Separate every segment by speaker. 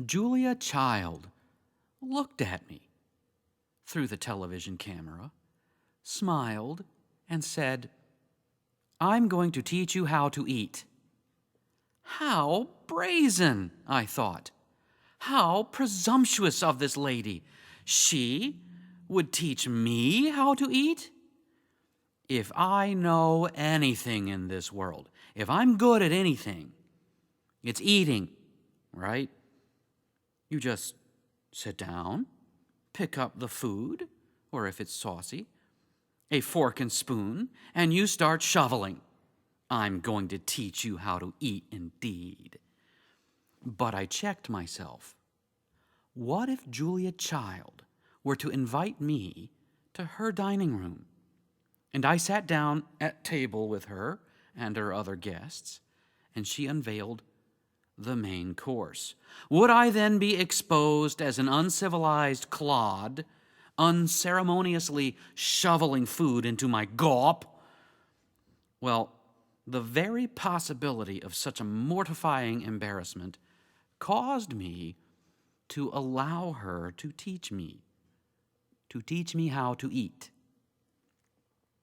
Speaker 1: Julia Child looked at me through the television camera, smiled, and said, "I'm going to teach you how to eat." How brazen, I thought. How presumptuous of this lady. She would teach me how to eat? If I know anything in this world, if I'm good at anything, it's eating, right? You just sit down, pick up the food, or if it's saucy, a fork and spoon, and you start shoveling. I'm going to teach you how to eat indeed. But I checked myself. What if Julia Child were to invite me to her dining room, and I sat down at table with her and her other guests, and she unveiled the main course? Would I then be exposed as an uncivilized clod, unceremoniously shoveling food into my gulp? Well, the very possibility of such a mortifying embarrassment caused me to allow her to teach me how to eat.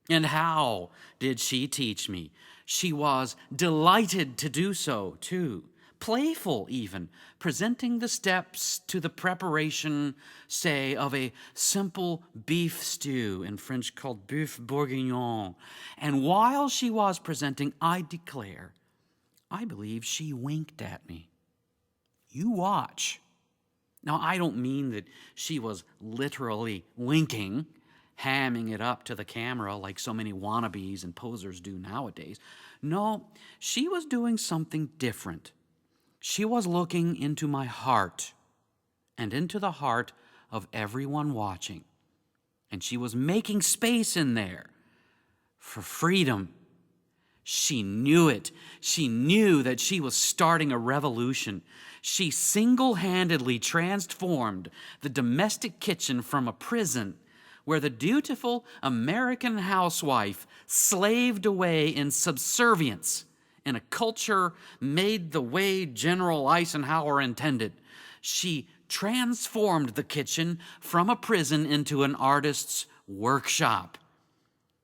Speaker 1: And how did she teach me? She was delighted to do so, too. Playful, even, presenting the steps to the preparation, say, of a simple beef stew, in French called bœuf bourguignon. And while she was presenting, I declare, I believe she winked at me. You watch. Now, I don't mean that she was literally winking, hamming it up to the camera like so many wannabes and posers do nowadays. No, she was doing something different. She was looking into my heart and into the heart of everyone watching. And she was making space in there for freedom. She knew it. She knew that she was starting a revolution. She single-handedly transformed the domestic kitchen from a prison where the dutiful American housewife slaved away in subservience in a culture made the way General Eisenhower intended. She transformed the kitchen from a prison into an artist's workshop,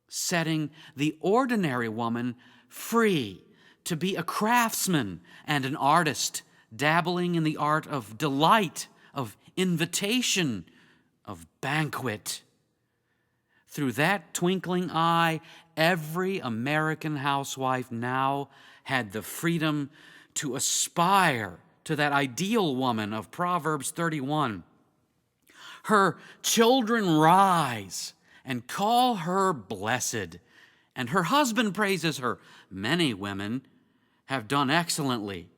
Speaker 1: setting the ordinary woman free to be a craftsman and an artist, dabbling in the art of delight, of invitation, of banquet. Through that twinkling eye, every American housewife now had the freedom to aspire to that ideal woman of Proverbs 31. Her children rise and call her blessed, and her husband praises her. Many women have done excellently,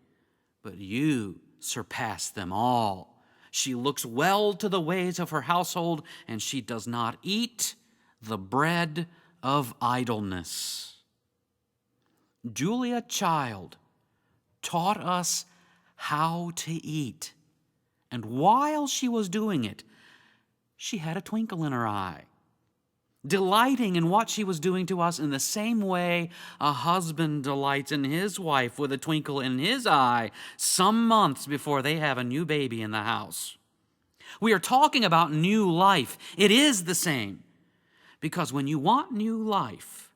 Speaker 1: but you surpass them all. She looks well to the ways of her household, and she does not eat the bread of idleness. Julia Child taught us how to eat, and while she was doing it, she had a twinkle in her eye, delighting in what she was doing to us in the same way a husband delights in his wife with a twinkle in his eye some months before they have a new baby in the house. We are talking about new life. It is the same, because when you want new life,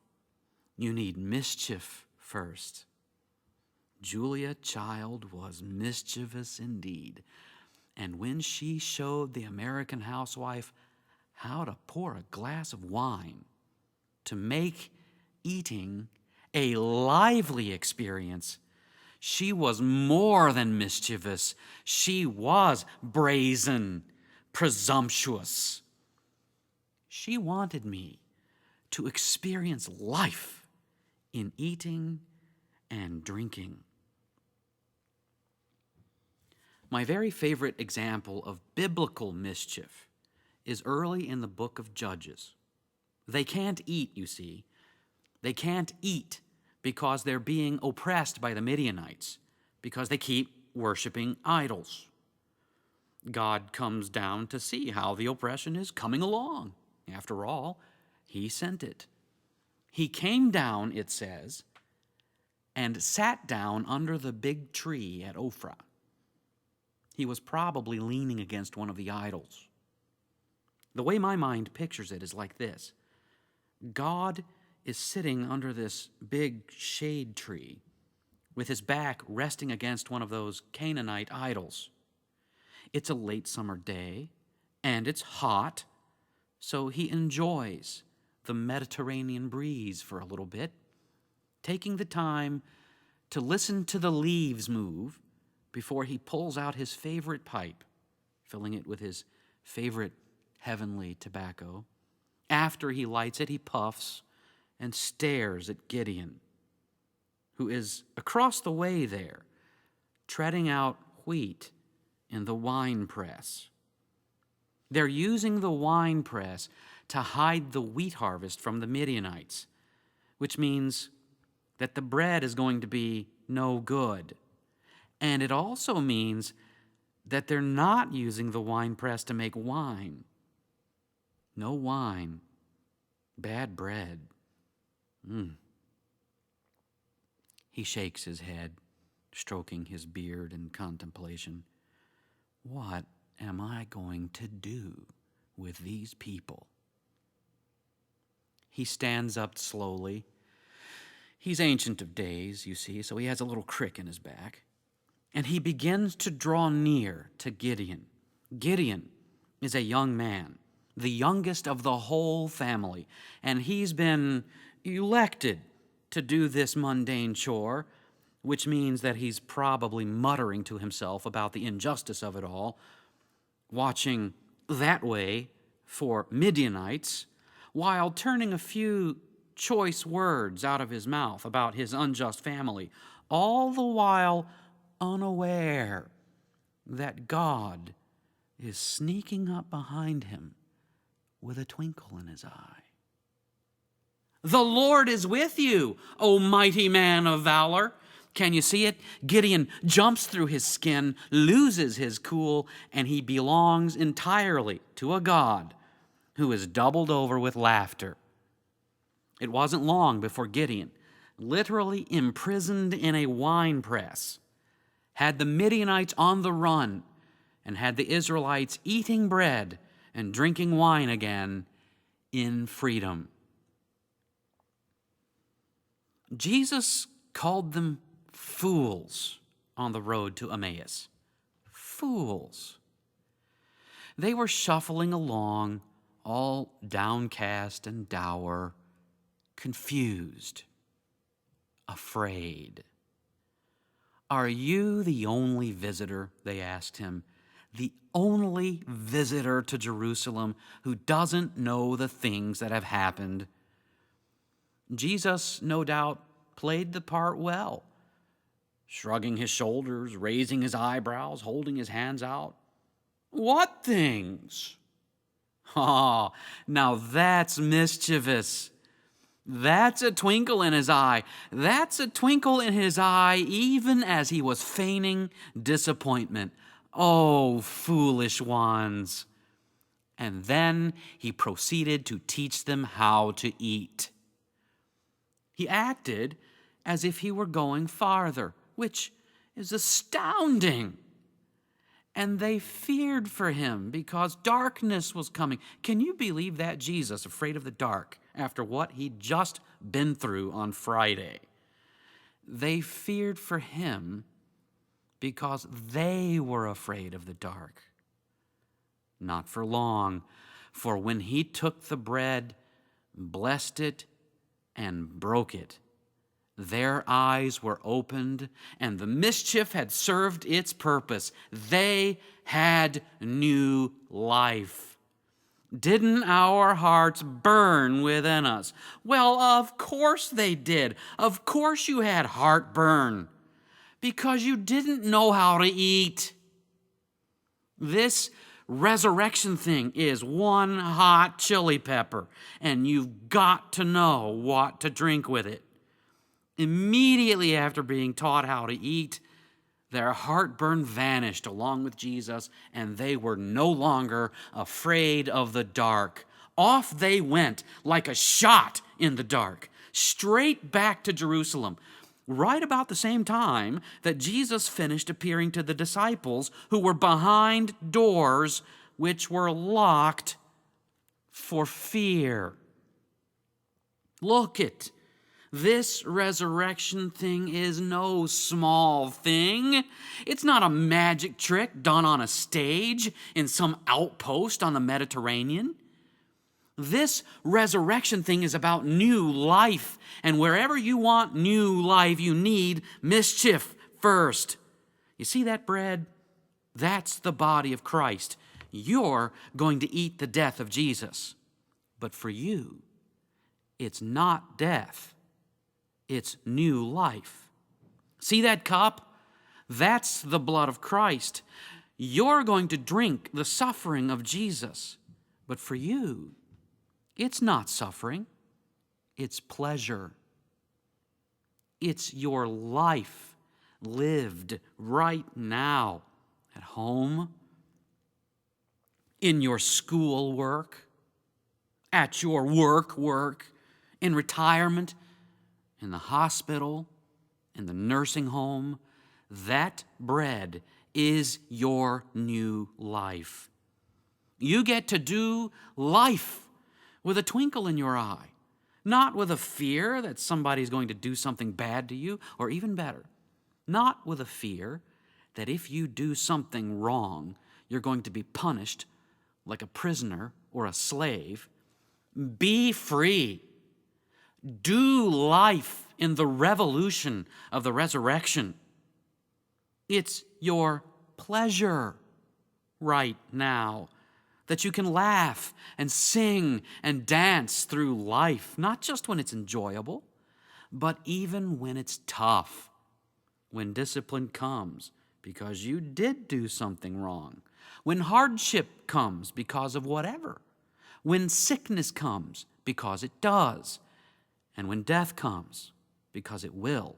Speaker 1: you need mischief first. Julia Child was mischievous indeed, and when she showed the American housewife how to pour a glass of wine to make eating a lively experience, she was more than mischievous. She was brazen, presumptuous. She wanted me to experience life in eating and drinking. My very favorite example of biblical mischief is early in the book of Judges. They can't eat, you see. They can't eat because they're being oppressed by the Midianites, because they keep worshiping idols. God comes down to see how the oppression is coming along. After all, he sent it. He came down, it says, and sat down under the big tree at Ophrah. He was probably leaning against one of the idols. The way my mind pictures it is like this. God is sitting under this big shade tree with his back resting against one of those Canaanite idols. It's a late summer day, and it's hot, so he enjoys the Mediterranean breeze for a little bit, taking the time to listen to the leaves move before he pulls out his favorite pipe, filling it with his favorite heavenly tobacco. After he lights it, he puffs and stares at Gideon, who is across the way there, treading out wheat in the wine press. They're using the wine press to hide the wheat harvest from the Midianites, which means that the bread is going to be no good. And it also means that they're not using the wine press to make wine. No wine, bad bread. He shakes his head, stroking his beard in contemplation. What am I going to do with these people? He stands up slowly. He's ancient of days, you see, so he has a little crick in his back. And he begins to draw near to Gideon. Gideon is a young man, the youngest of the whole family, and he's been elected to do this mundane chore, which means that he's probably muttering to himself about the injustice of it all, watching that way for Midianites, while turning a few choice words out of his mouth about his unjust family, all the while unaware that God is sneaking up behind him with a twinkle in his eye. The Lord is with you, O mighty man of valor. Can you see it? Gideon jumps through his skin, loses his cool, and he belongs entirely to a God who is doubled over with laughter. It wasn't long before Gideon, literally imprisoned in a wine press, had the Midianites on the run and had the Israelites eating bread and drinking wine again in freedom. Jesus called them fools on the road to Emmaus. Fools. They were shuffling along, all downcast and dour, confused, afraid. Are you the only visitor, they asked him, the only visitor to Jerusalem who doesn't know the things that have happened? Jesus, no doubt, played the part well, shrugging his shoulders, raising his eyebrows, holding his hands out. What things? Oh, now that's mischievous. That's a twinkle in his eye. That's a twinkle in his eye even as he was feigning disappointment. Oh, foolish ones. And then he proceeded to teach them how to eat. He acted as if he were going farther, which is astounding. And they feared for him because darkness was coming. Can you believe that? Jesus, afraid of the dark after what he'd just been through on Friday. They feared for him because they were afraid of the dark. Not for long, for when he took the bread, blessed it, and broke it, their eyes were opened, and the mischief had served its purpose. They had new life. Didn't our hearts burn within us? Well, of course they did. Of course you had heartburn, because you didn't know how to eat. This resurrection thing is one hot chili pepper, and you've got to know what to drink with it. Immediately after being taught how to eat, their heartburn vanished along with Jesus, and they were no longer afraid of the dark. Off they went like a shot in the dark, straight back to Jerusalem, right about the same time that Jesus finished appearing to the disciples who were behind doors which were locked for fear. Look it. This resurrection thing is no small thing. It's not a magic trick done on a stage in some outpost on the Mediterranean. This resurrection thing is about new life, and wherever you want new life, you need mischief first. You see that bread? That's the body of Christ. You're going to eat the death of Jesus. But for you, it's not death. It's new life. See that cup? That's the blood of Christ. You're going to drink the suffering of Jesus. But for you, it's not suffering. It's pleasure. It's your life lived right now at home, in your schoolwork, at your work, in retirement, in the hospital, in the nursing home. That bread is your new life. You get to do life with a twinkle in your eye, not with a fear that somebody's going to do something bad to you, or even better, not with a fear that if you do something wrong, you're going to be punished like a prisoner or a slave. Be free. Do life in the revolution of the resurrection. It's your pleasure right now that you can laugh and sing and dance through life, not just when it's enjoyable, but even when it's tough, when discipline comes because you did do something wrong, when hardship comes because of whatever, when sickness comes because it does, and when death comes because it will.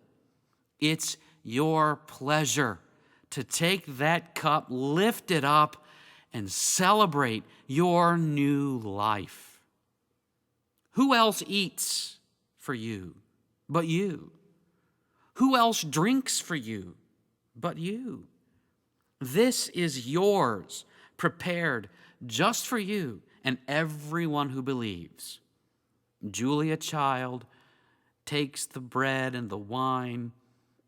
Speaker 1: It's your pleasure to take that cup, lift it up, and celebrate your new life. Who else eats for you but you? Who else drinks for you but you? This is yours, prepared just for you and everyone who believes. Julia Child takes the bread and the wine,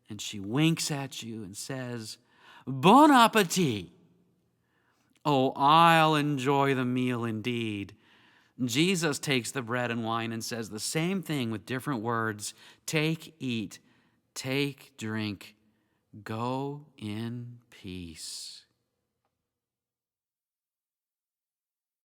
Speaker 1: and she winks at you and says, "Bon appetit." Oh, I'll enjoy the meal indeed. Jesus takes the bread and wine and says the same thing with different words. Take, eat, take, drink. Go in peace.